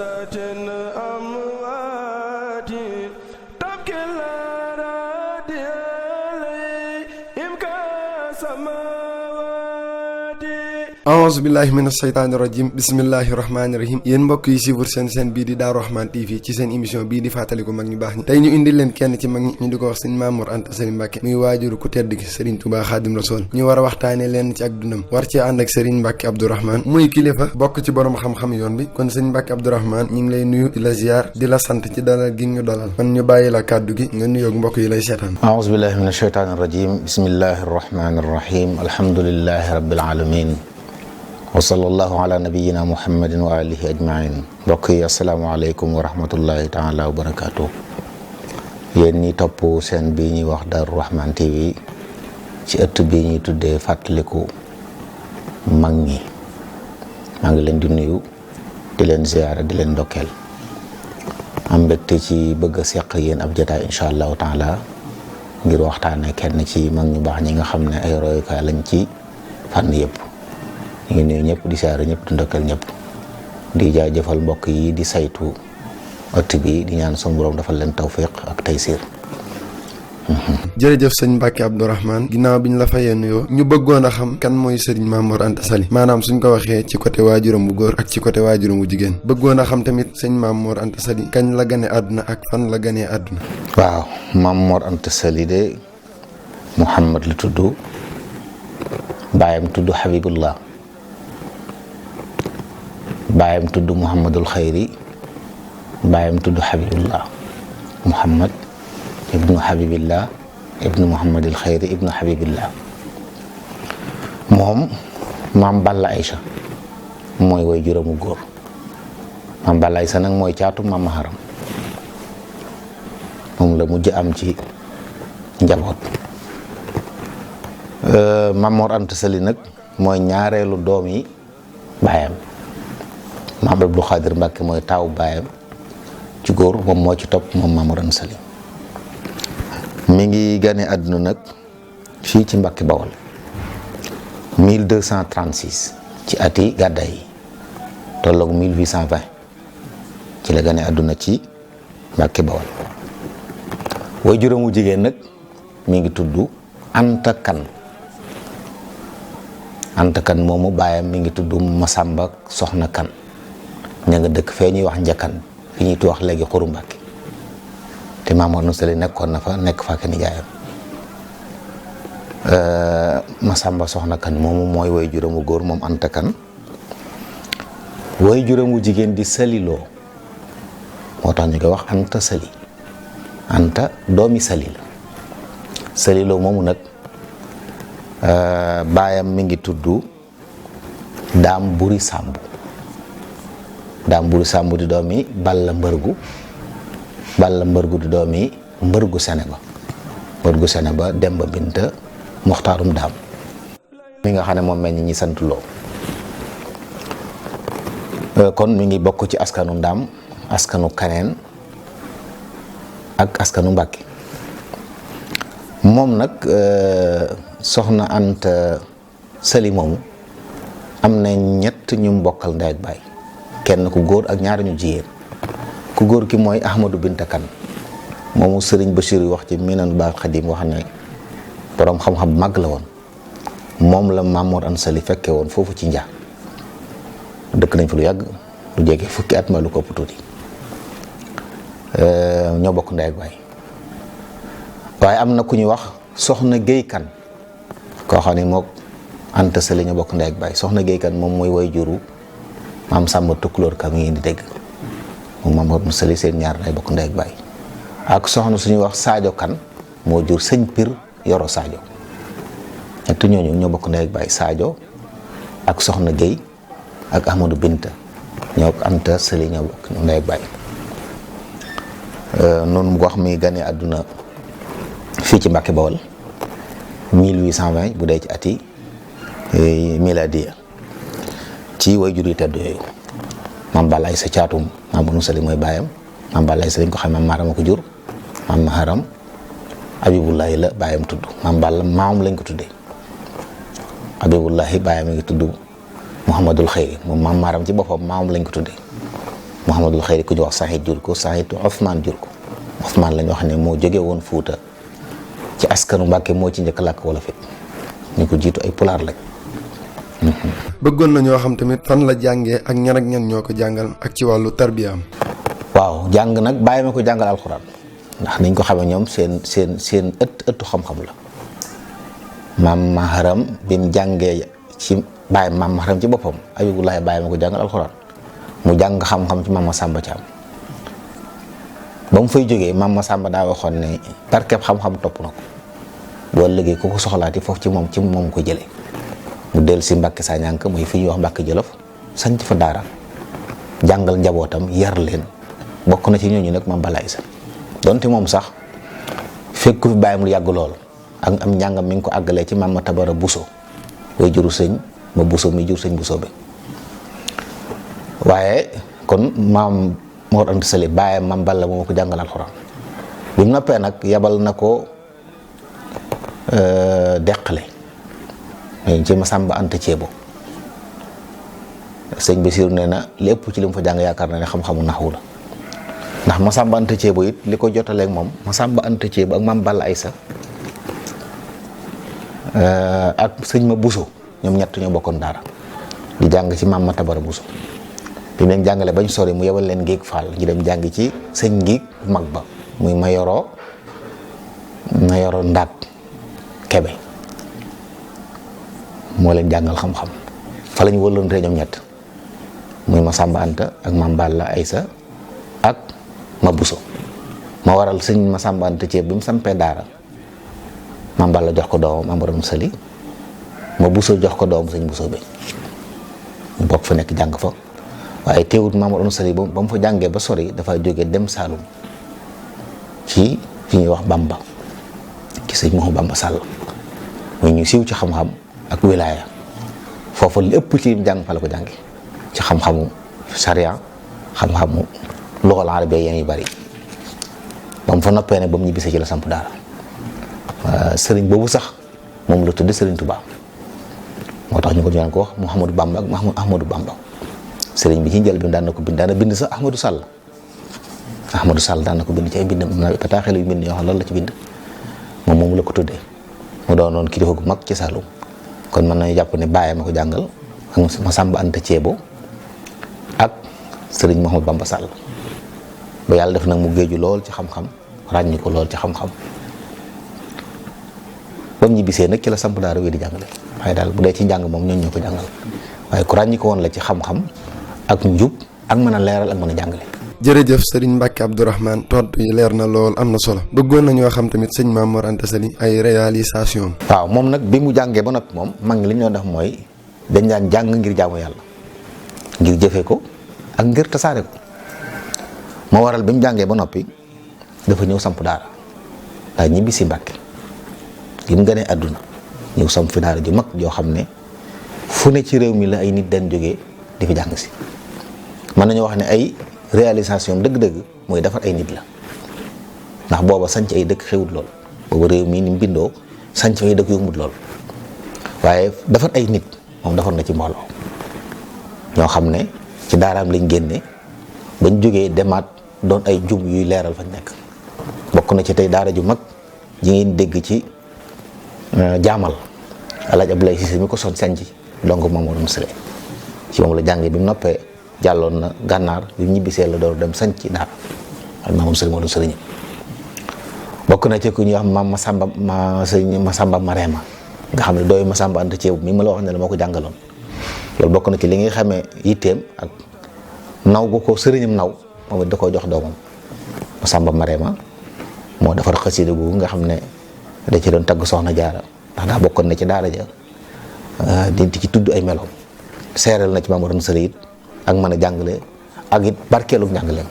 سادة أموات تبكي الأراضي عليهم كالسماوات. أعوذ بالله من الشيطان الرجيم بسم الله الرحمن الرحيم. yéen mbokk yi suivre seen bii di Darou Rahmane TV ci seen émission bii di fàttaliku mag ñu baax ñi tey ñu indi leen kenn ci mag ñi ñu di ko wax sëñ Maam Mor Anta Sali Mbàkke muy waajuru ku tedd gi Serigne Touba Xaadim Rasool ñu war a waxtaanee leen ci ak dundam war ci ànd ak Serigne Mbàkke Abdourahmane muy kilifa bokk ci borom xam-xam yoon bi kon sëñ Mbàkke Abdourahmane ñu ngi lay nuyu di la ziar di la sant ci dalal gi ñu dalal kon ñu bàyyi la kàddu gi nga nuyoog mbokk yi lay seetaan. أعوذ بالله من الشيطان الرجيم بسم الله الرحمن الرحيم الحمد لله رب العالمين وصلى الله على نبينا محمد وآله أجمعين. mbokk yi asalaamaaleykum wa rahmatullahi taala wa barakaatu. yéen ñi topp seen bii ñuy wax Darou Rahmane TV ci ëtt bii ñuy tuddee fàttaliku mag ñi maa ngi leen di nuyu di leen ziyaara di leen ndokkeel am mbégte ci bëgg a seq yéen ab jotaay incha allahu taala ngir waxtaane kenn ci mag ñu baax ñi nga xam ne ay royukaay lañ ci fànn yëpp. ñu ngi nuyu ñëpp di siyaare ñëpp di ndokkeel ñëpp di jaajëfal mbokk yi di saytu ëtt bi di ñaan sunu borom defal leen tawfiq ak taysir. jërëjëf sëñ Mbàkke Abdourahmane ginnaaw bi ñu la fayee nuyoo ñu bëggoon a xam kan mooy Serigne Maam Mor Anta Sali maanaam suñ ko waxee ci côté waajuram bu góor ak ci côté waajuram bu jigéen bëggoon a xam tamit sëñ Maam Mor Anta Sali kañ la gane àdduna ak fan la ganee àdduna. waaw Maam Mor Anta Sali de Muhammad la tudd baayam tudd Habibullah baayam tudd Muhammadul Xayri baayam tudd Habibullah Muhammad ibnu Habibillah ibnu Muhammadil Xayri ibnu Habibillah. moom maam Balla Aysa mooy way juróomu góor maam Balla Aysa nag mooy caatu maam Maharam moom la mujj am ci njaboot. Maam Mor Anta Sali nag mooy ñaareelu doom yi baayam maam Abdou Khadir Mbàkke mooy taawu baayam ci góor moom moo ci topp moom Maam Mor Anta Sali mi ngi gane àdduna nag fii ci Mbàkke Bawol 1236 ci ati gàddaay yi tolloog 1820 ci la gane àdduna ci Mbàkke Bawol. way juróomu jigéen nag mi ngi tudd Anta Kan. Anta Kan moomu baayam mi ngi tudd Masamba Soxna Kan ña nga dëkk fee ñuy wax Njakkan fi ñuy wax léegi Xuru Mbàkke te Maam Mor Anta Sali nekkoon na fa nekk fa ak nijaayam. Masamba Soxna Kan moomu mooy way juróomu góor moom Anta Kan. way juróomu jigéen di Saliloo moo tax ñu koy wax Anta Sali Anta doomi Sali la Saliloo moomu nag baayam mi ngi tudd Daam Buri Sàmb Daam Buri Sàmb di doomi Balla Mbërgu di doomi Mbërgu Seneba Demba Binta Moxtaarum Daam mi nga xam ne moom meññ ñi sant Loo. kon mi ngi bokk ci askanu Ndaam askanu Kaneen ak askanu Mbàkke. moom nag soxna Anta Sali moomu am na ñett ñu mbokkal ndey ak baay kenn ku góor ak ñaar ñu jigéen ku góor ki mooy Ahmadou Binta Kan moomu Sëriñ Bachir yi wax ci Minan Ba Xadim wax ne boroom xam-xam bu mag la woon moom la Maam Mor Anta Sali fekke woon foofu ci Njaa dëkk nañ fa lu yàgg lu jege fukki at ma lu ko ëpp tuuti ñoo bokk ndey ak baay waaye am na ku ñuy wax soxna Géy Kan koo xam ne mook Anta Sali ñoo bokk ndey ak baay soxna Géy Kan moom mooy way juru maam Sàmba Tukulóor Ka mi ngi di dégg moom Maam Mor Anta Sali seen ñaar day bokk ndey ak baay ak soxna suñuy wax Saajo Kan moo jur sëñ Pir Yoro Saajo ñett ñooñu ñoo bokk ndey ak baay Saajo ak soxna Géy ak Ahmadou Binta ñoo Anta Sali ñoo bokk ndey ak baay. noonu mu ko wax mi gane àdduna fii ci Mbàkke Bawol 1820 bu dee ci ati miladiya ci way jur yu tedd yooyu Maam Balla Aysa caatum Maam Mor Anta Sali mooy baayam Maam Balla Aysa dañ ko xam Maam Maharam a ko jur Maam Maharam Habibullahi la baayam tudd Maam Balla maamam lañ ko tuddee Habibullahi baayam a ngi tudd Muhammadul Xayri moom Maam Maharam ci boppam maamam lañ ko tuddee Muhammadul Xayri ku ñu wax Saxiid jur ko Saxiid Ousmane jur ko. Ousmane lañ wax ne moo jóge woon Fuuta ci askanu Mbàkke moo ci njëkk làkk wolof it ñu ko jiitu ay pulaar lañ. bëggoon na ñoo xam tamit fan la jàngee ak ñan ñoo ko jàngal ak ci wàllu tarbiyaam. waaw jàng nag bàyyi ma ko jàngal alxuraan ndax niñ ko xamee ñoom seen ëttu xam-xam la. maam Maharam bi mu jàngee ci bàyyi maam Maharam ci boppam Abibulaay bàyyi ma ko jàngal alxuraan mu jàng xam-xam ci maam Masamba Caam ba mu fay jógee maam Masamba daa waxoon ne barkeb xam-xam topp na ko boo liggéey ku ko soxlaati foofu ci moom ko jëlee mu del si Mbàkke Sañank muy fi ñuy wax Mbàkke Jolof sanc fa daara jàngal njabootam yar leen bokk na ci ñooñu nag maam Balla Isa donte moom sax fekku fi bàyyam lu yàgg lool ak am njàngam mi ngi ko àggalee ci maam ma Tabara Buso way juru sëñ ma Buso mi jur sëñ Buso bi waaye kon maam Mor Anta Sali bàyyam maam Balla moo ko jàngal alxuraan bi mu noppee nag yabal na ko deqale ci Masamba Anta Ceebo sëñ Basiru nee na lépp ci li mu fa jàng yaakaar na ne xam-xamu naxwu la ndax Masamba Anta Ceebo it li ko jotaleeg moom Masamba Anta Ceebo ak maam Balla Aysa ak sëñ ma Buso ñoom ñett ñoo bokkoon daara di jàng ci maam ma Tabara Buso bi mu leen jàngale bañ sori mu yebal leen Ngéeg Fall ñu dem jàng ci sëñ Ngéeg mag ba muy ma yoroo Ndaak Kebe moo leen jàngal xam-xam fa lañu wëlloonte ñoom ñett muy Masamba Anta ak maam Balla Aysa ak ma Buso ma waral sëñ Masamba Anta Ceeb bi mu sampee daara maam Balla jox ko doomam Maam Mor Anta Sali ma Buso jox ko doomam sëñ Buso bi mu bokk fa nekk jàng fa waaye teewut Maam Mor Anta Sali ba mu fa jàngee ba sori dafa jóge dem Saalum ci fi ñuy wax Bamba ci sëñ Mouhamadou Bamba Sall muy ñu siiw ci xam-xam ak wilaaya foofu li ëpp ci jàng fa la ko jànge ci xam-xamu sariya xam-xamu luxal arabiya yéen yu bari ba mu fa noppee ne ba mu ñibbisee ci la samp daara sëriñ boobu sax moom la tudde sëriñ Tuubaa moo tax ñu ko daan ko wax Mouhamadou Bamba ak Ahmadou Bamba sëriñ bi ci njël bi daan na ko bind daan na bind sax Ahmadou Sall daan na ko bind ci ay bindam am na bataaxel yu bind yoo xam loolu la ci bind moom la ko tuddee mu doon noonu kilifa gu mag ci Saalum kon mën nañu jàpp ne bàyyi ma ko jàngal ak Masamba Anta Ceebo ak sëriñ Mouhamadou Bamba Sall ba yàlla def nag mu géeju lool ci xam-xam ràññi ko lool ci xam-xam ba mu ñibbisee nag ci la samp daara wéy di jàngale waaye daal bu dee ci njàng moom ñooñu ñoo ko jàngal waaye ku ràññi ko woon la ci xam-xam ak njub ak mën a leeral ak mën a jàngale. jërëjëf sëriñ Mbàkke Abdourahmane tontu yi leer na lool am na solo bëggoon nañoo xam tamit sëñ Maam Mor Anta Sali ay réalisation. waaw moom nag bi mu jàngee ba noppi moom mag ñi li ñu doon def mooy dañ daan jàng ngir jaamu yàlla ngir jëfe ko ak ngir tasaare ko moo waral bi mu jàngee ba noppi dafa ñëw samp daara daa ñibbi si Mbàkke gi mu gënee àdduna ñëw samp fi daara ju mag joo xam ne fu ne ci réew mi la ay nit dañ jógee di fi jàng si mën nañu wax ne ay réalisation dëgg-dëgg mooy defar ay nit la ndax booba sanc ay dëkk xewut lool booba réew mi ni mu bindoo sanc ay dëkk yombut lool waaye defar ay nit moom defar na ci mbooloo ñoo xam ne ci daaraam lañ génne bañ jógee demaat doon ay njub yuy leeral fañ nekk bokk na ci tey daara ju mag ji ngeen dégg ci jaamal Alaaji Abdoulaye Cissé mi ko son sanc donc moom moo doon sële ci moom la jàngee bi mu noppee jàlloon na gànnaar bi mu ñibbisee la door dem sanc ci daara ak maamoon sëriñ moo doon sëriñ bokk na ci ku ñuy wax maam Masamba Marema nga xam ne dooy Masamba Anta Ceebu mi ma la wax ne la moo ko jàngaloon loolu bokk na ci li ngay xamee yitteem ak naw gu ko sëriñam naw moom it da koo jox doomam Masamba Marema moo defar xasida gu nga xam ne da ci doon tagg soxna jaara ndax daa bokkoon na ci daara ja di ci tudd ay meloom seeral na ci Maam Mor Anta Sali it ak mën a jàngale ak it barkeelu jàngaleem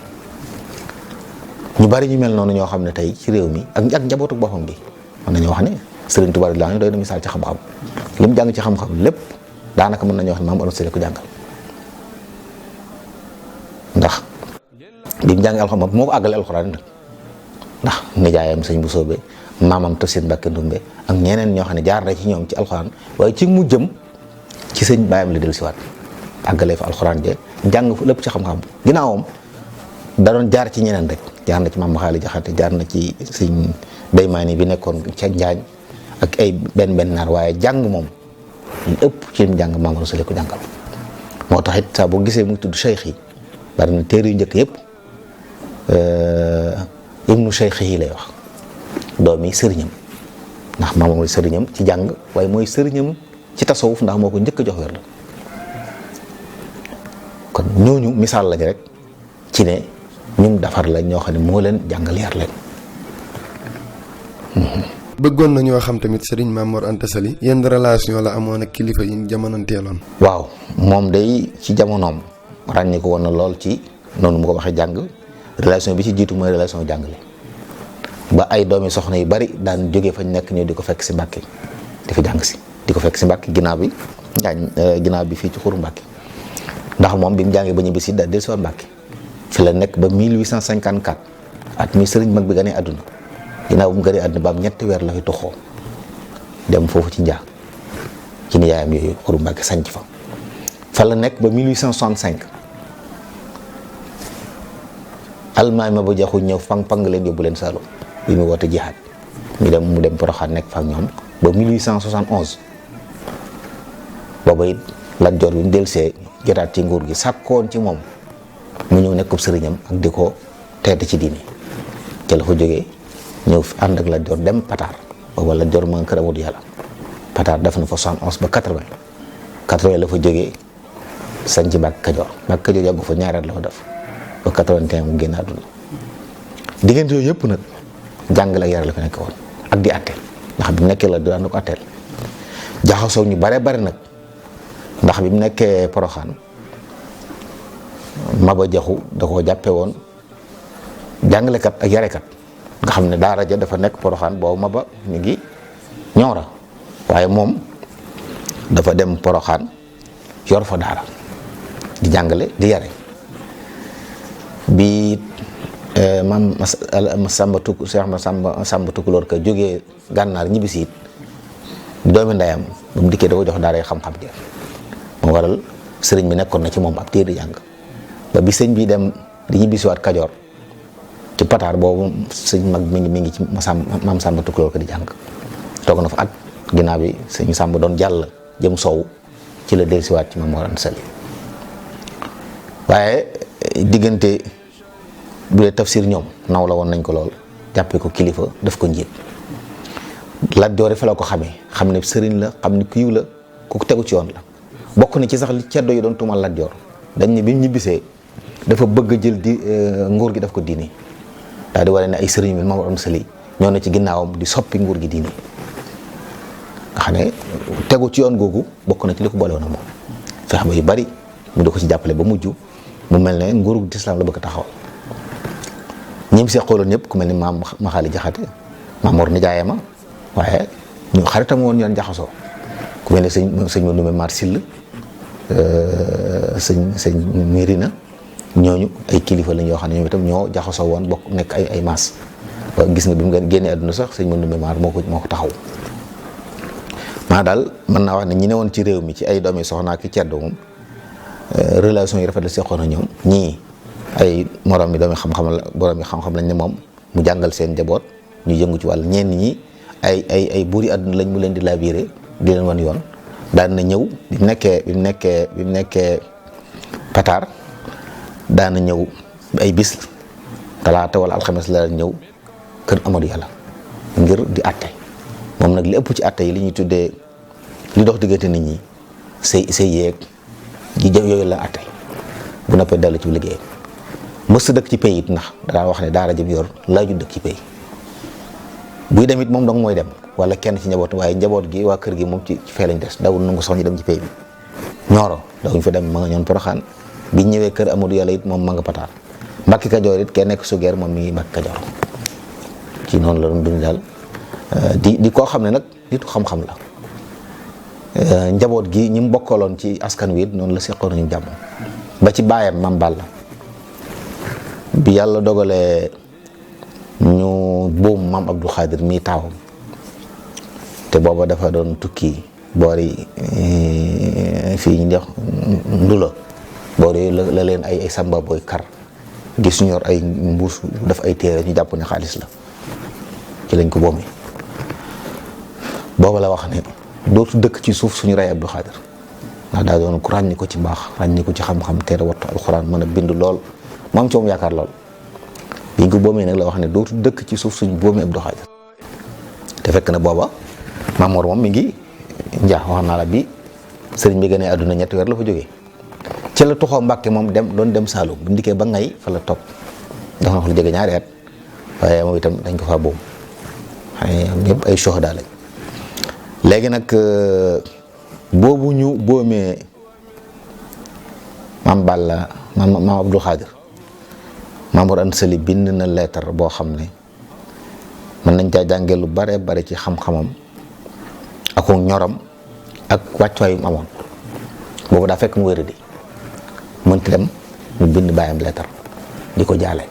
ñu bari ñu mel noonu ñoo xam ne tey ci réew mi ak njabootu boppam bi mën nañoo wax ne Sëriñ Tuubaa la doy na misaal ci xam-xam li mu jàng ci xam-xam lépp daanaka mën nañoo wax ne Maam Mor Anta Sali ko jàngal ndax bi mu jàng alxuraan moo ko àggale alxuraan nag ndax nijaayam sëñ bu soobee maamam Tafsir Mbàkke Ndumbe ak ñeneen ñoo xam ne jaar na ci ñoom ci alxuraan waaye ci mu jëm ci sëñ baayam la dellu siwaat àggalee fa alxuraan je jàng fa lépp ci xam-xam ginnaawam da doon jaar ci ñeneen rek, jaar na ci Maam Xaali Jaxate, jaar na ci sëñ Daymaani bi nekkoon ca Njaañ ak ay benn naar, waaye jàng moom li ëpp ci lim jàng Maam Mor Anta Sali ko jàngal. moo tax it saa boo gisee muy tudd cheikh yi bari na téere yu njëkk yëpp ibnu cheikh yi lay wax, doomi sëriñam, ndax maam mooy sëriñam ci jàng, waaye mooy sëriñam ci tasawuf ndax moo ko njëkk a jox wér la. kon ñooñu misaal lañ rek ci ne ñum defar lañ ñoo xam ne moo leen jàngal yar leen. bëggoon na ñoo xam tamit Serigne Maam Mor Anta Sali yenn relation la amoon ak kilifa yi jamononteeloon. waaw moom day ci jamonoom ràññee ko woon na lool ci noonu mu ko waxee jàng. relation bi ci jiitu mooy relation jàngale, ba ay doomi soxna yu bari daan jógee fañ nekk ñëw di ko fekk si Mbàkke di fi jàng si, di ko fekk si Mbàkke ginnaaw bi fii ci xuru Mbàkke, ndax moom bi mu jàngee ba ñibbi si daal dellusiwaat Mbàkke fi la nekk ba 1854 at mi sëriñ mag bi ganee àdduna. ginnaaw bu mu gënee àdduna ba am ñetti weer la fi tuxoo dem foofu ci Njaa ci nijaayam yooyu xuru Mbàkke sanc fa la nekk ba 1865 almaay ma ba jaxu ñëw pang leen yóbbu leen Saalum bi mu woote jihaad mu dem Poroxaan nekk fa ak ñoom ba 1871 booba it Lat Joor bi mu delsee jotaat ci nguur gi sàkkoon ci moom mu ñëw nekkub sëriñam ak di ko teete ci diine ca la fa jógee ñëw ànd ak Lat Joor dem Pataar, booba Lat Joor ma nga kër Amadu Yàlla. Pataar def na fa 71 ba 80 la fa jógee sañ ci Mbàkke Kajoor. Mbàkke Kajoor yàggu fa ñaareel la fa def ba 81 mu génn àdduna. diggante yooyu yëpp nag jàngale ak yar la fi nekk woon ak di àtte, ndax bi mu nekkee la daan na ko àtteel. jaxasoo ñu bare nag, ndax bi mu nekkee Poroxaan Maba Jaxu da koo jàppe woon jàngalekat ak yarekat, nga xam ne daara ja dafa nekk Poroxaan boobu Maba mi ngi Ñoora, waaye moom dafa dem Poroxaan yor fa daara di jàngale di yare. bi maam Masamba Tukk Cheikh Masamba Tukulóor ka jógee Gànnaar ñibbisi it doomi ndeyam ba mu dikkee da ko jox daara xam-xam ja, moo waral sëriñ bi nekkoon na ci moom ab téere di jàng ba bi sëñ bi dem di ñibbisiwaat Kajoor ci Pataar boobu sëñ mag mi ngi ci maam Samba Tukulóor ka di jàng. toog na fa at ginnaaw bi sëñ Samba doon jàll jëm sow ci la dellusiwaat ci Maam Mor Anta Sali. waaye diggante bu dee tafsir ñoom naw la woon nañ ko lool, jàppee ko kilifa def ko njiit. Lat Joor fa la ko xamee, xam ne sëriñ la, xam ne kuyiw la, ku tegu ci yoon la. bokk na ci sax li ceddo yi doon tuumal Lat Joor, dañ ne bi mu ñibbisee dafa bëgg a jël di nguur gi def ko diine, daal di wane ne ay sëriñ bi Maam Mor Anta Sali ñoo na ci ginnaawam di soppi nguur gi diine. nga xam ne tegu ci yoon googu bokk na ci li ko boole woon ak moom, fex ba yu bari mu di ko ci jàppale ba mujj mu mel ne nguurug lislaam la bëgg a taxawal. ñim see xooloon ñëpp ku mel ni maam Maxaali Jaxate, Maam Mor nijaayama, waaye ñu xaritam woon ñu jaxasoo, ku mel ne sëñ ma Ndumbe Maar Sill, sëñ Mirina, ñooñu ay kilifa lañ yoo xam ne ñoom itam ñoo jaxasoo woon bokk nekk ay maas. ba gis nga bi mu génnee àdduna sax sëñ ma Ndumbe Maar moo ko taxaw. maa daal mën naa wax ne ñi ne woon ci réew mi ci ay doomi soxna ak ceddo moom relation yi rafet la seqoon na ñoom. ñii ay morom mi doomi xam-xam la, borom mi xam-xam lañ ne moom mu jàngal seen njaboot ñu yëngu ci wàll. ñenn ñi ay buuri àdduna lañ mu leen di labiré di leen wan yoon. daan na ñëw bi mu nekkee Pataar daan na ñëw ay bis talaata wala alxames la ñëw kër Amadou Yàlla ngir di àtte. moom nag li ëpp ci àtte yi li ñuy tuddee li dox diggante nit ñi say yeeg ji jëf yooyu la àtte bu noppee dellu ci liggéey. mës dëkk ci pays it ndax daa wax ne daara jëm yor laaju dëkk ci pays buy dem it moom dong mooy dem wala kenn ci njaboot, waaye njaboot gi waa kër gi moom ci fee lañ des dawul nangu sax ñu dem ci pays bi. Ñooro dawuñ fa dem ma nga ñoon Poroxaan bi ñëwee kër Amadou Yàlla it moom ma nga Pataar. Mbàkke Kajoor it kenn nekk Sugeer moom mi ngi Mbàkke Kajoor. ci noonu la doon dund daal di koo xam ne nag nitu xam-xam la. njaboot gi ñi mu bokkaloon ci askan wi it noonu la seqoon nañu jàmm ba ci baayam Maam Balla bi yàlla dogalee ñu boom Maam Abdou Khadir mii taawam te booba dafa doon tukki boori fii ñu jox Ndula boori la leen ay samba booy kar gis ñu yor ay mbuus daf ay téere ñu jàpp ne xaalis la ci lañ ko boomee. booba la wax ne dootu dëkk ci suuf suñu rey Abdou Khadir ndax daa doon ku ràññi ko ci baax ràññi ko ci xam-xam teere wattu alxuraan mën a bind lool mu am ci moom yaakaar lool. biñ ko boomee nag la wax ne dootu dëkk ci suuf suñu boomee Abdou Khadir te fekk na booba Mamour moom mi ngi njaax wax naa la bi sëriñ bi gënee àdduna ñetti weer la fa jógee ci la tuxoo Mbàkke moom doon dem Saalum bu ndikkee ba ngay fa la toog dafa na ko lu jege 2 at waaye moom itam dañ ko faa boom xëy ñëpp ay sohda lañ. léegi nag boobu ñu boomee maam Balla maam Abdou Khadir Mamour Anta Sali bind na leetar boo xam ne mën nañ caa jàngee lu bare bare ci xam-xamam ak ñoram ak wàccuwaayum amoon boobu daa fekk mu wéradi mënti dem mu bind bàyyam leetar di ko jaale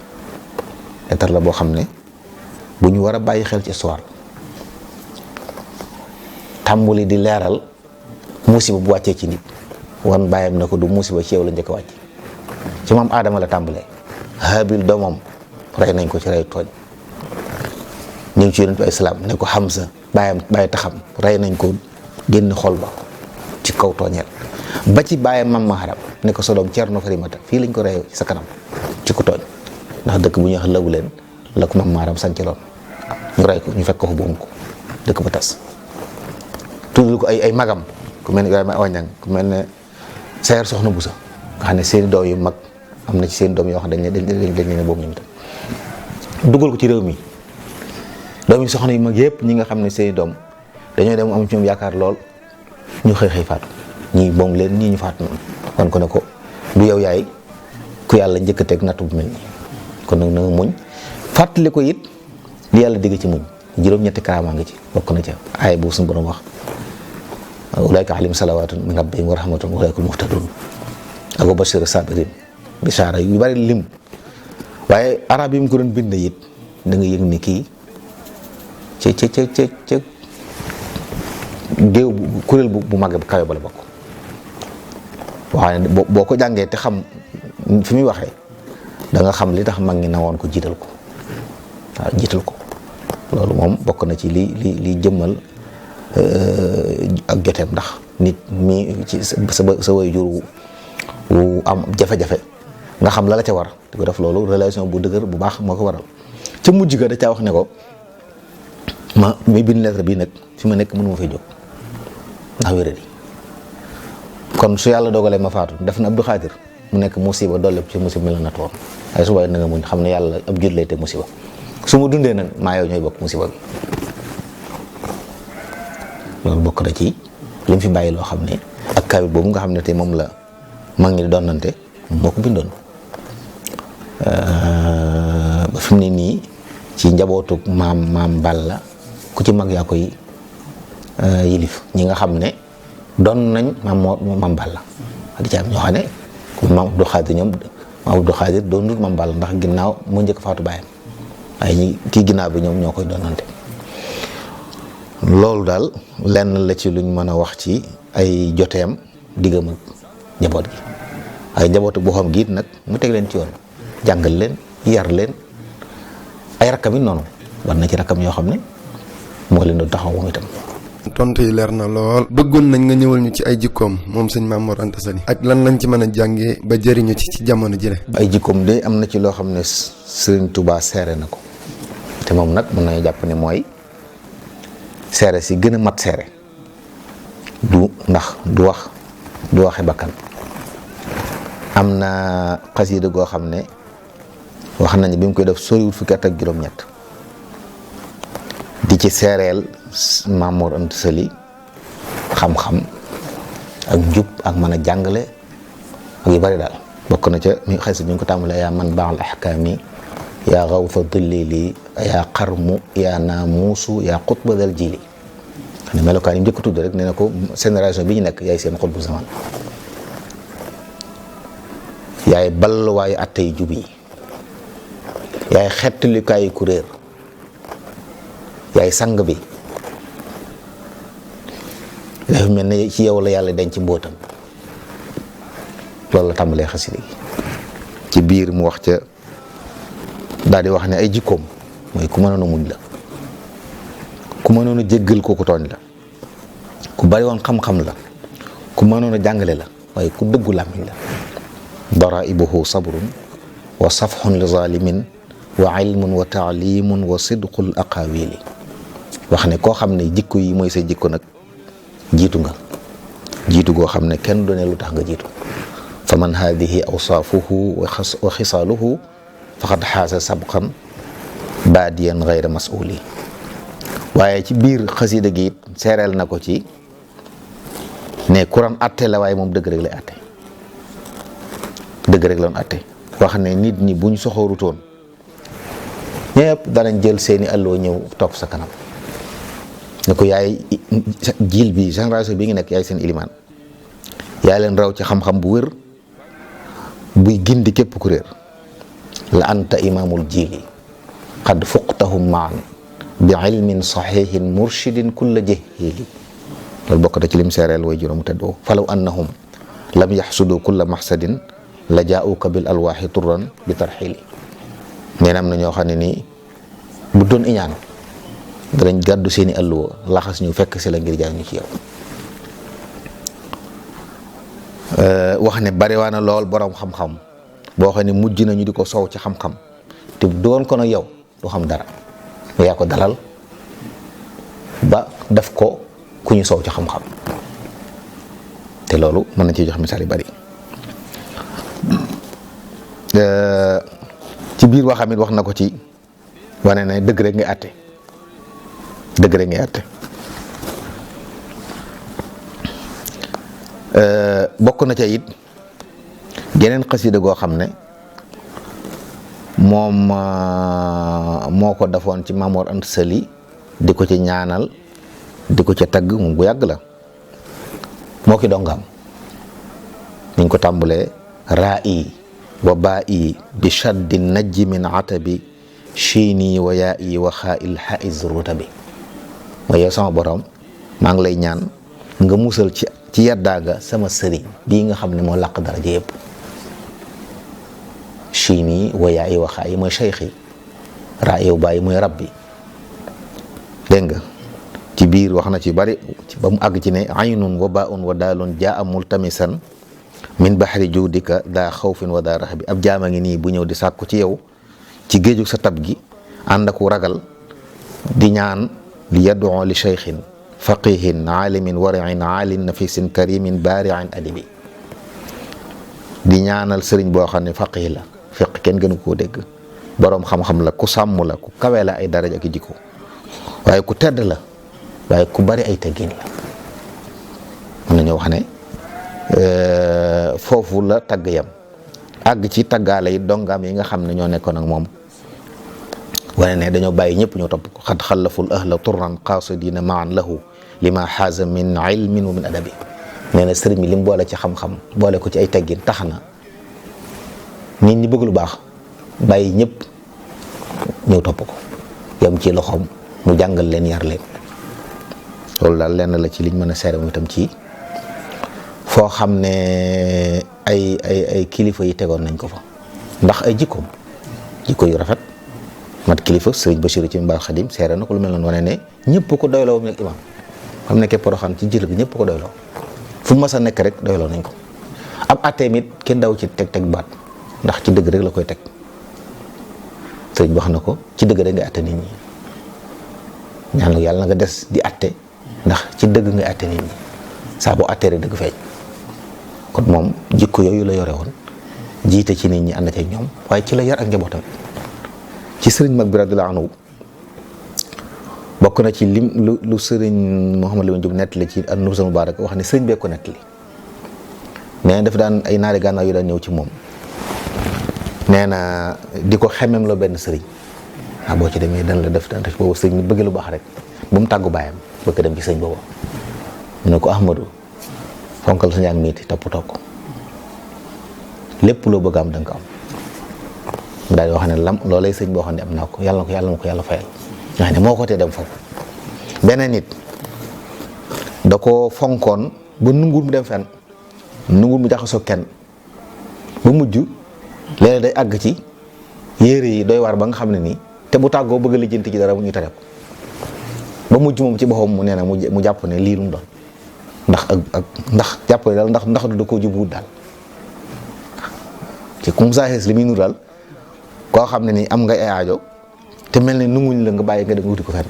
leetar la boo xam ne bu ñu war a bàyyi xel ci histoire tàmbuli di leeral musiba bu wàccee ci nit wan bàyyam na ko du musiba ci yow la njëkk a wàcc ci maam Aadama la tàmbalee Haabil doomam rey nañ ko ci rey tooñ ñu ngi ci yonent bi islaam ne ko Hamza bàyyi taxam rey nañ ko génn xol ba ci kaw tooñeel ba ci bàyyam mam Maharam ne ko sa doom Ceerno Farimata fii lañ ko rey ci sa kanam ci ko tooñ ndax dëkk bu ñuy wax Lawu leen la ko mam Maharam sàncaloon ñu rey ko ñu fekk ko boom ko dëkk ba tas tuddul ko ay magam ku mel ne Ibrahima Awañang ku mel ne Sayer Soxna Busa nga xam ne seeni doom yu mag am na ci seen doom yoo xam ne dañ leen boobu ñoom itam dugal ko ci réew mi doom yi soxna yu mag yëpp ñi nga xam ne seeni doom dañoo dem am ci ñoom yaakaar lool ñu xëy faatu ñii boom leen ñii ñu faatu noonu wan ko ne ko du yow yaay ku yàlla njëkk a teg nattu bu mel nii kon nag na nga muñ fàttali ko it li yàlla digg ci muñ juróom-ñetti karaama ngi ci bokk na ca aay boobu suñu borom wax ulaayka alayhim salawaatun min rabbihim wa rahmatun wa ulaayka muhtadun ak wa bashir sabirin bisaara yu bari lim waaye arab yi mu ko doon bind it da nga yëg ni kii ca géew kuréel bu mag bu kawe ba la bokk waaye boo ko jàngee te xam fi muy waxee da nga xam li tax mag ñi nawoon ko jiital ko waaw jiital ko loolu moom bokk na ci li jëmmal ak joteem ndax nit mi ci sa way jur wu am jafe-jafe nga xam la ca war di ko def loolu relation bu dëgër bu baax moo ko waral ca mujj ga da caa wax ne ko ma mi bind lettre bi nag fi ma nekk mënu ma fay jóg ndax wéradi kon su yàlla dogalee ma faatu def na Abdou Khadir mu nekk musiba doole ci musiba mi la natt woon waaye su waaye na nga muñ xam ne yàlla ab jur lay teg musiba su ma dundee nag maa yow ñooy bokk musiba bi loolu bokk na ci li mu fi bàyyi loo xam ne ak kaabit boobu nga xam ne tey moom la mag ñi di donnante moo ko bindoon ba fi mu ne nii ci njabootu maam Balla ku ci mag yaa koy yilif ñi nga xam ne doon nañ maam Balla di ci am ñoo xam ne comme maam Abdou Khadir ñoom maam Abdou Khadir doon dut maam Balla ndax ginnaaw moo njëkk faatu bàyyam waaye ñi kii ginnaaw bi ñoom ñoo koy doonante loolu daal lenn la ci luñ mën a wax ci ay joteem diggam ak njaboot gi ay njabootu boo xam giit nag mu teg leen ci yoon jàngal leen yar leen ay rakkam it noonu war na ci rakkam yoo xam ne moo leen doon taxaw moom itam. tontu yi leer na lool bëggoon nañ nga ñëwal ñu ci ay jikkoom moom sëñ Mamour Anta Sali ak lan lañ ci mën a jàngee ba jëriñu ci jamono jile. ay jikkoom de am na ci loo xam ne Serigne Touba seere na ko te moom nag mën nañu jàpp ne mooy seere si gën a mat seere du ndax du waxe bakkan am na xasida goo xam ne wax nañu bi mu koy def soriwul fukki at ak juróom-ñett di ci seereel Mamour Anta Sali xam-xam ak njub ak mën a jàngale ak yu bari daal bokk na ca mi xasida ñu ngi ko tàmbalee yaa man baaxal ahkaami yaa xawsa dillili yaa xarmu yaa naamuusu yaa xutba dal jili xam ne melokaan yi njëkk tudd rek nee na ko génération bi ñu nekk yaay seen xutbu zaman yaay balluwaayu atte yu jub yi yaay xettalukaayu kuréer yaay sang bi dafa mel ne ci yow la yàlla denc mbóotam loolu la tàmbalee xasida gi ci biir mu wax ca daal di wax ne ay jikkoom mooy ku mënoon a muñ la, ku mënoon a jéggal kooku tooñ la, ku bari woon xam-xam la, ku mënoon a jàngale la, waaye ku dëggu làmmiñ la. daraibuhu sabrun wa safxun li zalimin wa ilmun wa taalimun wa sidqul aqawili. wax ne koo xam ne jikko yi mooy sa jikko nag jiitu nga, jiitu goo xam ne kenn du ne lu tax nga jiitu. fa man haadihi awsaafuhu wa xisaaluhu faqad xaasa sabqan baadiyan gayra mas'uli. waaye ci biir xasida gi it seereel na ko ci ne Quran atte la, waaye moom dëgg rek lay atte, dëgg rek la doon atte. wax ne nit ñi buñ soxorutoon ñëpp danañ jël seeni àlloo ñëw toog sa kanam ne ko yaay jiil bi génération bi ngi nekk yaay seen ilimaan, yaa leen raw ci xam-xam bu wér buy gindi képp ku réer. la anta imaamul jiili qad fuqtahum maan bi ilmin saxihin murshidin kulla jahili. loolu bokk na ci lim seereel way juróom tedd woo. falaw annahum lam yaxsudu kulla maxsadin la jaauka bil alwaaxi turran bi tarxili. nee na am na ñoo xam ne nii bu doon iñaan danañ gàddu seeni alluwa laxas ñu fekk si la ngir jaay ñu ci yow. wax ne bariwaana lool borom xam-xam boo xam ne mujj nañu di ko soow ci xam-xam te doon ko nag yow du xam dara, yaa ko dalal ba def ko ku ñu soow ci xam-xam. te loolu mën nañ ci jox misaal yu bari. ci biir waxam it wax na ko ci wane ne dëgg rek ngay àtte, dëgg rek ngay àtte. bokk na ca it geneen xasida goo xam ne moom moo ko defoon ci Maam Mor Anta Sali di ko ci ñaanal di ko ca tagg, moom bu yàgg la. moo ki dongam niñ ko tàmbalee ra'i wa ba'i bi shaddi najji min atabi chini wa ya'i wa xaa'il haiz rutabi. mooy yow sama borom maa ngi lay ñaan nga musal ci yaddaaga sama sëriñ bii nga xam ne moo làq daraja yëpp. chini wa ya'i wa xaa'i mooy cheikhi, ra'i wa ba'i mooy rabbi. dégg nga ci biir wax na ci bari ba mu àgg ci ne aynun wa ba'un wa daalun jaa multamisan min bahri juudika daa xawfin wa daa raxbi. ab jaama ngi nii bu ñëw di sàkku ci yow ci géejug sa tab gi ànd aku ragal di ñaan li yad'u li cheikhin faqihin aalimin wari'in aalin nafisin karimin baari'in adibi. di ñaanal sëriñ boo xam ne faqih la, fiq kenn gënu koo dégg, boroom xam-xam la, ku sàmm la, ku kawe la ay daraja ak jikko, waaye ku tedd la, waaye ku bari ay teggin la. mën nañoo wax ne foofu la tagg yam àgg ci taggaale yi dongaam yi nga xam ne ñoo nekkoon ak moom, wane ne dañoo bàyyi ñëpp ñoo topp ko. xad xallaful ahla turran qaasidina maan lahu lima xaaza min ilmin wa min adabi. nee na sëriñ bi li mu boole ci xam-xam boole ko ci ay teggin tax na nit ñi bëgg lu baax bàyyi ñëpp ñëw topp ko, yam ci loxoom mu jàngal leen yar leen. loolu daal lenn la ci liñ mën a seere moom itam ci foo xam ne ay kilifa yi tegoon nañ ko fa, ndax ay jikkoom jikko yu rafet mat kilifa. sëriñ Bachir ci Mbal Xadim seere na ko lu mel noonu, wane ne ñëpp ko doyloo mu nekk imam. xam ne képp Poroxaan ci jël gi ñëpp ko doyloo, fu mas a nekk rek doyloo nañ ko. ab atteem it kenn daw ci teg baat, ndax ci dëgg rek la koy teg. sëriñ bi wax na ko ci dëgg rek nga atte nit ñi, ñaan yàlla na nga des di atte ndax ci dëgg nga atte nit ñi, saa boo attee rek dëgg feeñ. kon moom jikko yooyu la yore woon, jiite ci nit ñi ànd ak ñoom, waaye ci la yar ak njabootam. ci sëriñ mag bi radiyallahu anhu bokk na ci lim lu sëriñ Mouhamed Lamine Diop nettali ci an-Nubzatul Mubarak wax ne sëriñ bee ko nettali. nee na daf daan ay naari gànnaaw yu daan ñëw ci moom, nee na di ko xemem la benn sëriñ. boo ci demee dan la def boobu sëriñ bi bëgg lu baax rek bu mu tàggu baayam bëgg dem ci sëriñ boobu. mu ne ko Ahmadou fonkal sa njàng miiti toppatoo ko, lépp loo bëgg am da nga ko am. mu daal di wax ne loolay sëñ boo xam ne am naa ko yàlla ma ko yàlla fayal. nga xam ne moo ko tee dem foofu. beneen nit da ko fonkoon ba nungul mu dem fenn, nungul mu jaxasoo kenn ba mujj léeg day àgg ci yére yi doy waar ba nga xam ne nii te bu tàggoo bëgg a lijjanti ci dara mu ñu tere ko ba mujj moom ci boppam mu nee na mu jàpp ne lii lu mu doon ndax jàpp ne daal ndax du da koo jubbuwut daal ci comme ça li muy nur daal koo xam ne nii am nga ay aajo te mel ne nunguñ la nga bàyyi nga dem wuti ko fenn.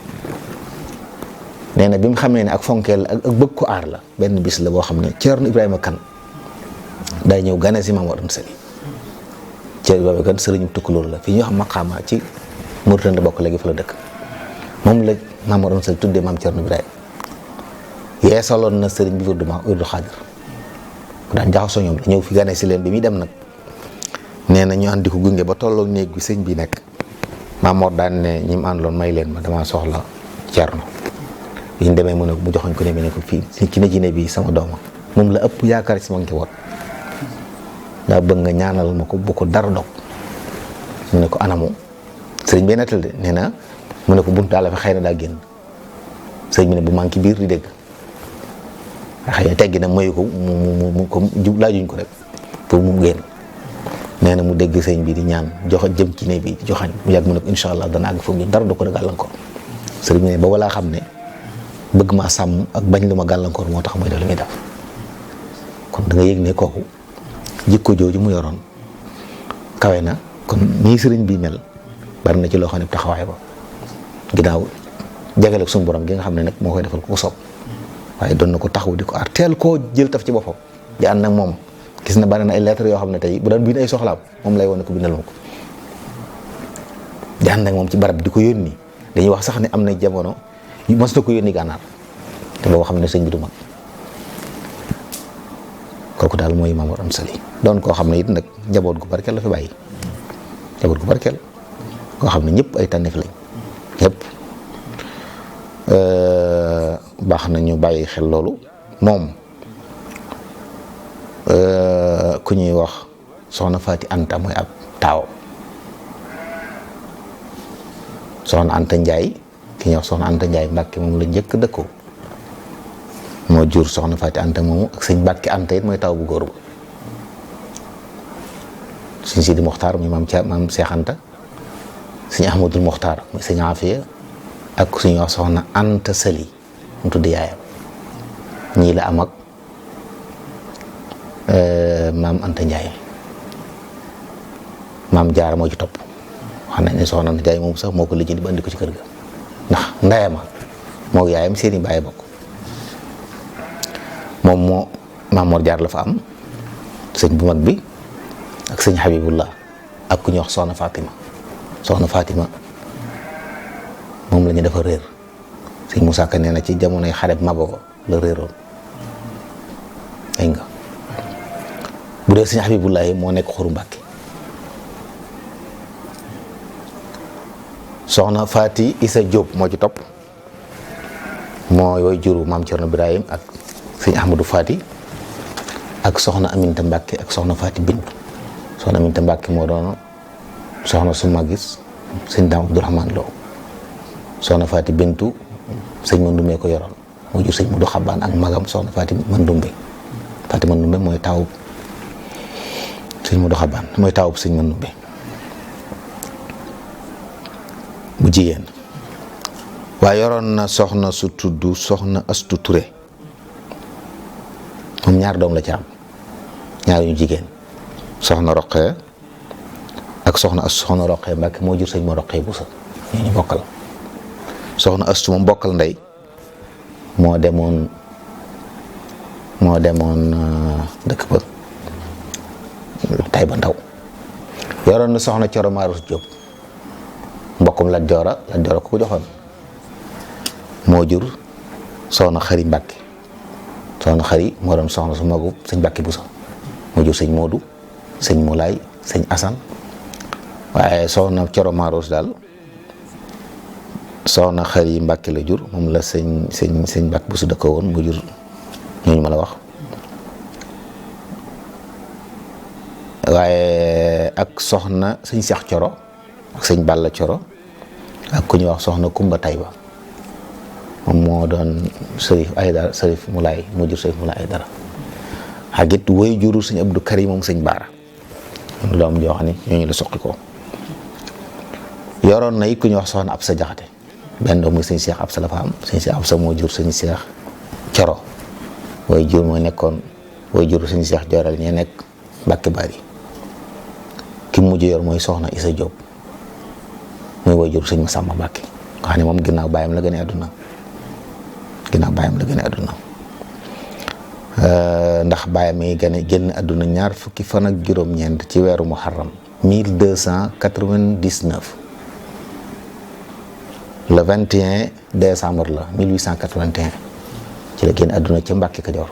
nee na bi mu xamee ne ak fonkeel ak bëgg ko aar la benn bis la boo xam ne Ceerno Ibrahima Kan day ñëw gane si Maam Mor Anta Sali. Ceerno Ibrahima Kan sëriñu Tukulóor la fi ñu xam maqaama ci Mauritanie la bokk léegi fa la dëkk moom la Maam Mor Anta Sali tuddee maam Ceerno Ibrahima yeesaloon na sëriñ bi wirdu xaadir daan jaxasoo ñoom la ñëw fi gane si leen bi muy dem nag nee na ñu andi ko gunge ba tolloog néeg bi sëñ bi nekk Maam Mor daan ne ñi mu àndaloon may leen ma damaa soxla Ceerno bi ñu demee mu joxoñ ko ne bi ne ko fii ci ne bi sama dooma moom la ëpp yaakaar ci sama njaboot daa bëgg nga ñaanal ma ko bu ko dara dog mu ne ko anamu sëriñ bi nettal de nee na mu ne ko buntu daal la fi xëy na daa génn sëriñ bi ne bu maa ngi ci biir di dégg xëy na teggi na mayu ko mu ko laajuñ ko rek pour mu génn nee na mu dégg sëriñ bi di ñaan jox jëm ci ne bi joxañ mu yàgg mu ne ko incha allah dana àgg foofu dara du ko gàllankoor sëriñ bi ne ba walaa xam ne bëgg maa sàmm ak bañ lu ma gàllankoor moo tax muy def li muy def kon da nga yëg ne kooku jikko jooju mu yoroon kawe na kon nii sëriñ bi mel bari na ci loo xam ne taxawaay ba ginnaaw jagale suñu borom gi nga xam ne nag moo koy defal ko soob waaye doon na ko taxaw di ko aar teel koo jël taf ci boppam di ànd nag moom gis na bari na ay lettres yoo xam ne tey bu daan bind ay soxlaam moom lay wane ko bindal ma ko di ànd nag moom ci barab di ko yónni dañuy wax sax ne am na jamono mos na ko yónni gànnaar te boobu xam ne sëñ bi du mag kooku daal mooy Maam Mor Anta Sali doon koo xam ne it nag njaboot gu barkeel la fi bàyyi njaboot gu barkeel koo xam ne ñëpp ay tànneef lañ ñëpp baax na ñu bàyyi xel loolu moom ku ñuy wax soxna Faati Anta mooy ab taaw soxna Anta Njaay ki ñuy wax soxna Anta Njaay Mbàkke moom la njëkk dëkkoo moo jur soxna Faati Anta moomu ak sëñ Mbàkke Anta it mooy taw bu góor ba sëñ Sidi Moxtaar muy maam Seex Anta sëñ Ahmadul Moxtaar muy sëñ Afiya ak suñuy wax soxna Anta Sali mu tudd yaayam ñii la am ak maam Anta Njaay maam Jaara moo ci topp wax nañ ne soxna Anta Njaay moom sax moo ko lijjanti ba andi ko ci kër ga ndax ndeyama moo yaayam seeni baay bokk moom moo Maam Mor Jaar la fa am sëñ bu mag bi ak sëñ Habibullah ak ku ñuy wax soxna Fatima moom la ñu dafa réer sëñ Moussa Ka nee na ci jamonoy xareb Maboko la réeroon ay nga bu dee sëñ Habibullah moo nekk Xuru Mbàkke soxna Faati Isa Diop moo ci topp moo yooy juru maam Cerno Ibrahim ak sëñ Ahmadou Faati ak soxna Aminta Mbàkke ak soxna Faati Bintu soxna Aminta Mbàkke moo doon soxna su magis sëñ Daam Abdourahmane Lo soxna Faati Bintu sëñ Mandumbe ko yoroon moo jur sëñ Mudu Xabaan ak magam soxna Faati Mandumbe mooy taawub sëñ Mudu Xabaan mooy taawub sëñ Mandumbe bu jigéen waaye yoroon na soxna su tudd soxna Astu Ture moom ñaar doom la ci am ñaar ñu jigéen soxna Roqee ak soxna Roqee Mbàkke moo jur sëñ ma Roqee Busa ñu bokkal soxna Astu moom bokkal ndey moo demoon dëkk ba tay ba ndaw yoroon na soxna Coro Maarus Jóob mbokkum Lat Joora ko joxoon moo jur soxna Xari Mbàkke soxna Xari moo doon soxna su magu sëñ Mbàkke Buso moo jur sëñ Moodu sëñ Mulaay sëñ Asan waaye soxna Coro Maarus daal soxna Xari Mbàkke la jur moom la sëñ Mbàkke Buso dëkk woon moo jur ñooñu ma la wax waaye ak soxna sëñ Seex Coro ak sëñ Balla Coro ak ku ñuy wax soxna Kumba Tayba moom moo doon Sërif Mulaay moo jur Sërif Mulaay Aydara ak it woy juru sëñ Abdou Karim moom sëñ Baara doom joo xam ne ñooñu la soqi ko yoroon na it ku ñuy wax soxna Absa Jaxate benn doom muy sëñ Cheikh Absa la fa am sëñ Cheikh Absa moo jur sëñ Cheikh Coro way jur moo nekkoon way jur sëñ Cheikh Joral ñee nekk Mbàkke Bari ki mujj yor mooy soxna Isa Diop muy way jur sëñ Masamba Mbàkke nga xam ne moom ginnaaw baayam la gën a àdduna ndax baayam yi génn àdduna ñaar fukki fan ak juróom-ñeent ci weeru Muharram 1299 le 21 décembre la 1881 ci la génn àdduna ca Mbàkke Kajoor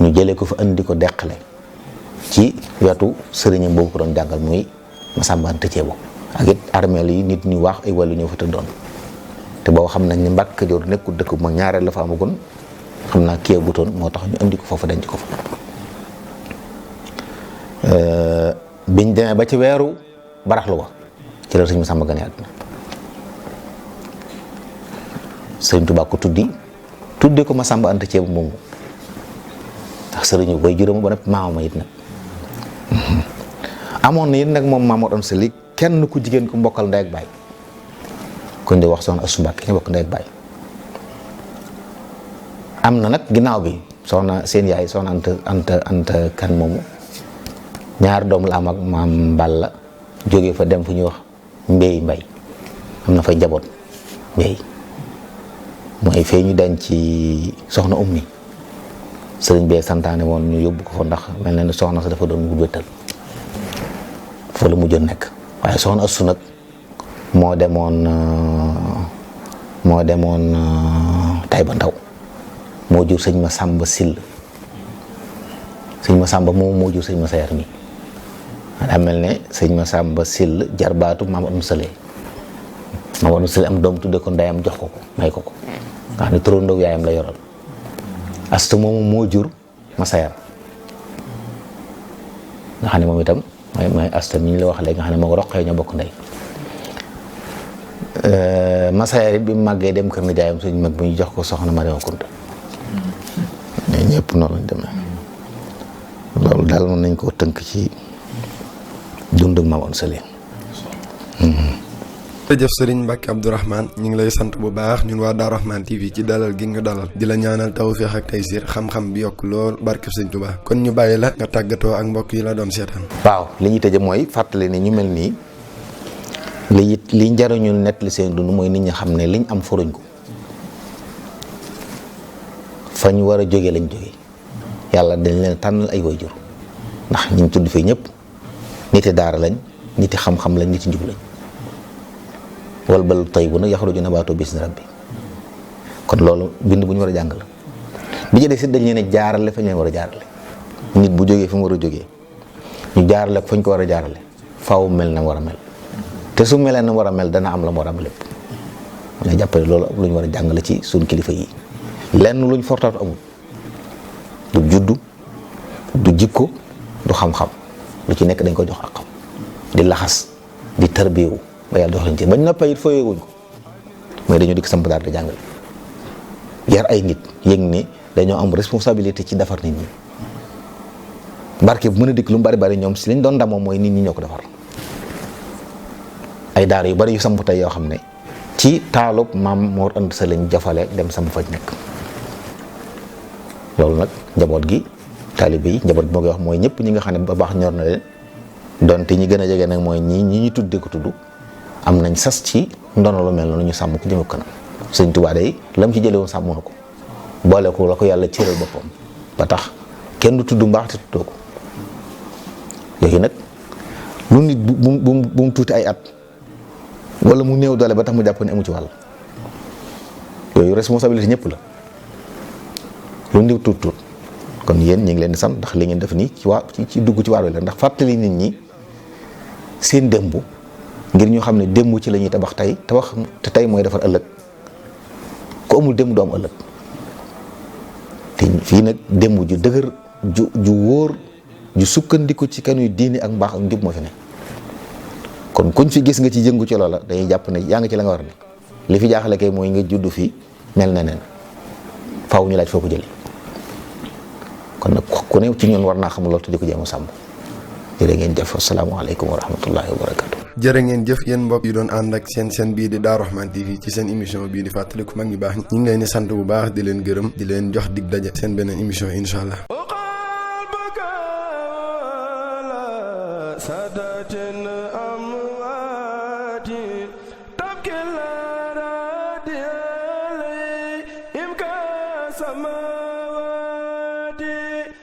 ñu jëlee ko fa andi ko deqale ci wetu sëriñam boobu ko doon jàngal muy Masamba Anta Ceebo ak it armeel yi nit ñu wax ay wàllu ñëw fa tëddoon te boo xam nañ ne Mbàkke Kajoor nekkul dëkk bu mag ñaareel la fa amagoon xam naa kii bu toon moo tax ñu andi ko foofu denc ko fa biñ demee ba ci weeru baraxlu ba ci la sëñ Masamba gane àdduna sëriñ Tuubaa ko tudde ko Masamba Anta Ceebo moomu ndax sëriñu koy juróom ba nag maamama it nag amoon na it nag moom Maam Mor Anta Sali kenn ku jigéen ku mbokkal ndey ak baay kuñ di wax soxna Astu Mbàkke ñu bokk ndey ak baay am na nag ginnaaw bi soxna seen yaay soxna anta kan moomu ñaar doom la am ak maam Balla jógee fa dem fu ñuy wax Mbéy Mbay am na fay jaboot Mbéy mooy fee ñu denc ci soxna Ummi sëriñ bee santaane woon ñu yóbbu ko fa ndax mel na ni soxna sa dafa doon wut wéttal fa la mujjoon nekk waaye soxna Astu nag moo demoon Tayba Ndaw moo jur sëñ Masamba Sill sëñ Masamba moom moo jur sëñ Masayar mi daa mel ne sëñ Masamba Sill jarbaatu Maam Anta Sali am doom tudde ko ndeyam jox ko may ko nga xam ne turandoo yaayam la yoral Asta moomu moo jur Masayar nga xam ne moom itam mooy Asta mi ñu la wax léegi nga xam ne moo ko roqee ñoo bokk ndey Masayar it bi mu màggee dem kër nijaayam suñ mag bi ñu jox ko soxna Mariama Kunta ñëpp noonu lañ demee loolu daal mën nañ koo tënk ci dund ak Maam Anta Sali. jërëjëf Serigne Mbacke Abdourahmane ñu ngi lay sant bu baax ñun waa Darou Rahmane TV ci dalal gi nga dalal di la ñaanal tawfeex ak taysir xam-xam bi yokk lool barke Sëñ Tuubaa kon ñu bàyyi la nga tàggatoo ak mbokk yi la doon seetaan. waaw li ñuy tëje mooy fàttali ne ñu mel nii li njariñul nett li seen dund mooy nit ñi xam ne liñ am foruñ ko fa ñu war a jóge lañ jóge yàlla dañ leen tànnal ay waajur ndax ñu tudd fii ñëpp niti daara lañ niti xam-xam lañ niti njub lañ wal bal tayyibu nag yaxruju nabaatu bi izni rabbi kon loolu bind bu ñu war a jàng la bi ci des it dañ leen a jaarale fa ñu leen war a jaarale nit bu jógee fi mu war a jógee ñu jaarale ko fa ñu ko war a jaarale faaw mel na war a mel te su melee na war a mel dana am la mu war a am lépp ma jàppale loolu lu ñu war a jàngale ci suñ kilifa yi lenn luñ fortaatu amul du juddu du jikko du xam-xam lu ci nekk dañ ko jox akam di laxas di tarbiyewu ba yàlla jox leen ci bañ noppee it fooyee wuñ ko mais dañoo dikk samp daal di jàngale yar ay nit yëg ne dañoo am responsabilité ci defar nit ñi barke bu mën a dikk lu mu bari bari ñoom si liñ doon ndamoo mooy nit ñi ñoo ko defar ay daara yu bari yu samp tey yoo xam ne ci taalub Maam Mor Anta Sali lañ jafale dem samp faj nekk loolu nag njaboot gi taalibe yi njaboot bi moo koy wax mooy ñëpp ñi nga xam ne ba baax ñor na leen donte ñi gën a jege nag mooy ñi ñu tuddee ko tudd am nañ sas ci ndono lu mel noonu ñu sàmm ko jëme kanam Sëñ Tuubaa day lam ci jëlee woon sàmm na ko boole ko la ko yàlla cëral boppam ba tax kenn du tudd mbaax te tuddoo ko yooyu nag lu nit bu mu tuuti ay at wala mu néew doole ba tax mu jàpp ne amu ci wàll yooyu responsabilité ñëpp la lu nit tuut kon yéen ñu ngi leen di sant ndax li ngeen def nii ci dugg ci waar wi la ndax fàttali nit ñi seen démb ngir ñu xam ne démb ci la ñuy tabax tey te tey mooy defar ëllëg ku amul démb du am ëllëg te fii nag démb ju dëgër ju wóor ju sukkandiku ci kanuy diini ak mbaax ak njub moo fi ne kon kuñ fi gis nga ci yëngu ci loola dañuy jàpp ne yaa ngi ci la nga war a nekk li fi jaaxale kay mooy nga juddu fii mel na neen faaw ñu laaj foo ko jëlee kon nag ku ne ci ñun war naa xam loolu te di ko jéem a sàmm jërë ngeen jëf asalaamaaleykum wa rahmatullahi wa barakatu jërë ngeen jëf yéen mbokk yi doon ànd ak seen bii di Darou Rahmane TV ci seen émission bii di fàttaliku mag ñu baax ñi ñu ngi leen di sant bu baax di leen gërëm di leen jox dig daje seen beneen émission incha allah. سادات أموات تبكي